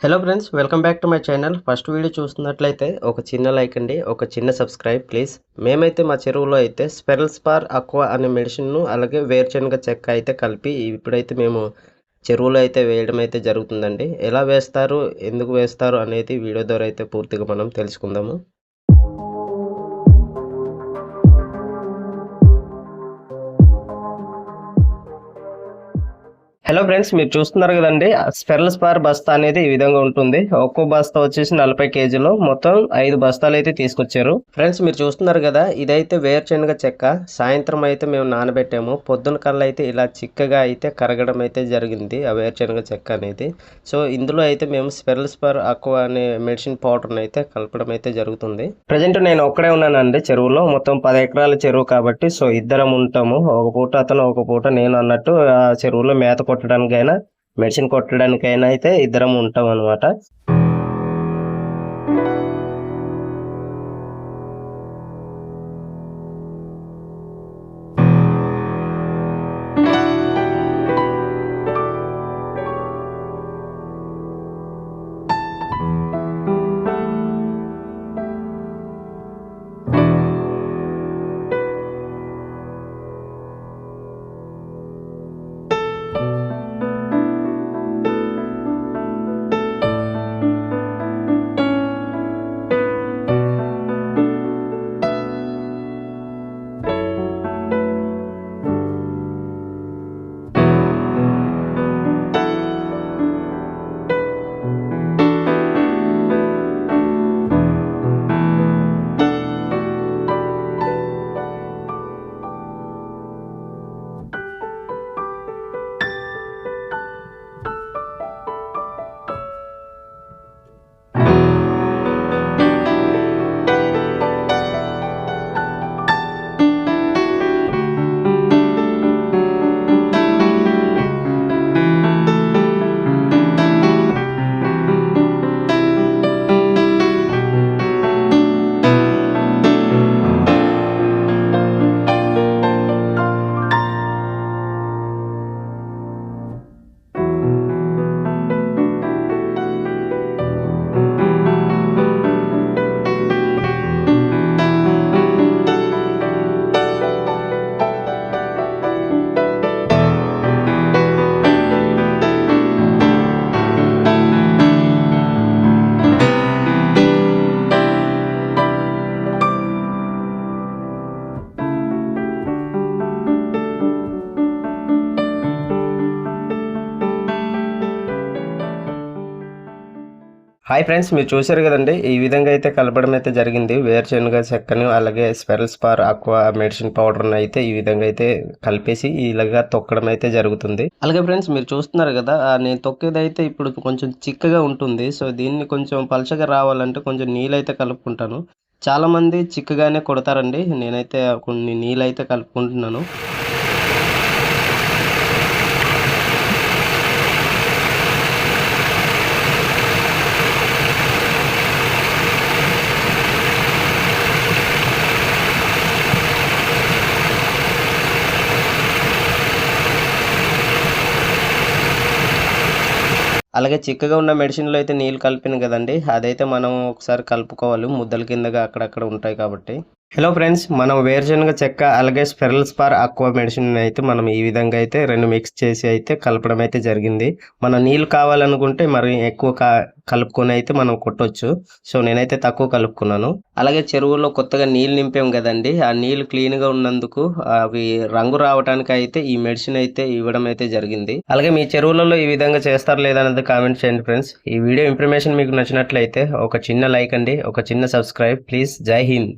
Hello friends, welcome back to my channel. First video చూస్తున్నట్లయితే ఒక చిన్న లైక్ అండి, ఒక చిన్న సబ్స్క్రైబ్ ప్లీజ్. మేమైతే మా చెరువులో అయితే స్పెరల్స్పార్ అక్వా అనే మెడిసిన్ను అలాగే వేరుశనగ చెక్క అయితే కలిపి ఇప్పుడైతే మేము చెరువులో అయితే వేయడం అయితే జరుగుతుందండి. ఎలా వేస్తారు, ఎందుకు వేస్తారు అనేది వీడియో ద్వారా అయితే పూర్తిగా మనం తెలుసుకుందాము. హలో ఫ్రెండ్స్, మీరు చూస్తున్నారు కదండి, స్పెరల్స్పార్ బస్తా అనేది ఈ విధంగా ఉంటుంది. ఒక్కో బస్తా వచ్చేసి 40 కేజీలు, మొత్తం 5 బస్తాలు అయితే తీసుకొచ్చారు. ఫ్రెండ్స్ మీరు చూస్తున్నారు కదా, ఇదైతే వేరుశనగ చెక్క. సాయంత్రం అయితే మేము నానబెట్టాము. పొద్దున కల్లా అయితే ఇలా చిక్కగా అయితే కరగడం అయితే జరిగింది ఆ వేరుశనగ చెక్క అనేది. సో ఇందులో అయితే మేము స్పెరల్స్పార్ అక్వా అనే మెడిసిన్ పౌడర్ని అయితే కలపడం అయితే జరుగుతుంది. ప్రజెంట్ నేను ఒక్కడే ఉన్నానండి చెరువులో. మొత్తం 10 ఎకరాల చెరువు కాబట్టి సో ఇద్దరం ఉంటాము. ఒక పూట అతను, ఒక పూట నేను అన్నట్టు ఆ చెరువులో మేత కొట్టడానికైనా మెడిసిన్ కొట్టడానికైనా అయితే ఇద్దరం ఉంటాం అనమాట. హాయ్ ఫ్రెండ్స్, మీరు చూశారు కదండి, ఈ విధంగా అయితే కలపడం అయితే జరిగింది. వేరుశనగ చెక్కను అలాగే స్పెరల్స్పార్ అక్వా మెడిసిన్ పౌడర్ని అయితే ఈ విధంగా అయితే కలిపేసి ఇలాగా తొక్కడం అయితే జరుగుతుంది. అలాగే ఫ్రెండ్స్ మీరు చూస్తున్నారు కదా, నేను తొక్కేది అయితే ఇప్పుడు కొంచెం చిక్కగా ఉంటుంది. సో దీన్ని కొంచెం పలచగా రావాలంటే కొంచెం నీళ్ళు అయితే కలుపుకుంటాను. చాలామంది చిక్కగానే కొడతారండి, నేనైతే కొన్ని నీళ్ళు అయితే కలుపుకుంటున్నాను. అలాగే చిక్కగా ఉన్న మెడిసిన్లో అయితే నీళ్ళు కలిపిన కదండి, అదైతే మనం ఒకసారి కలుపుకోవాలి. ముద్దల కిందగా అక్కడక్కడ ఉంటాయి కాబట్టి. హలో ఫ్రెండ్స్, మనం వేరుశనగ చెక్క అలాగే స్పెరల్స్పార్ అక్వా మెడిసిన్ అయితే మనం ఈ విధంగా అయితే రెండు మిక్స్ చేసి అయితే కలపడం అయితే జరిగింది. మనం నీళ్ళు కావాలనుకుంటే మరి ఎక్కువ కలుపుకొని అయితే మనం కొట్టొచ్చు. సో నేనైతే తక్కువ కలుపుకున్నాను. అలాగే చెరువులో కొత్తగా నీళ్ళు నింపాం కదండి, ఆ నీళ్ళు క్లీన్గా ఉన్నందుకు అవి రంగు రావడానికి అయితే ఈ మెడిసిన్ అయితే ఇవ్వడం అయితే జరిగింది. అలాగే మీ చెరువులలో ఈ విధంగా చేస్తారు లేదా అనేది కామెంట్ చేయండి ఫ్రెండ్స్. ఈ వీడియో ఇన్ఫర్మేషన్ మీకు నచ్చినట్లయితే ఒక చిన్న లైక్ అండి, ఒక చిన్న సబ్స్క్రైబ్ ప్లీజ్. జై హింద్.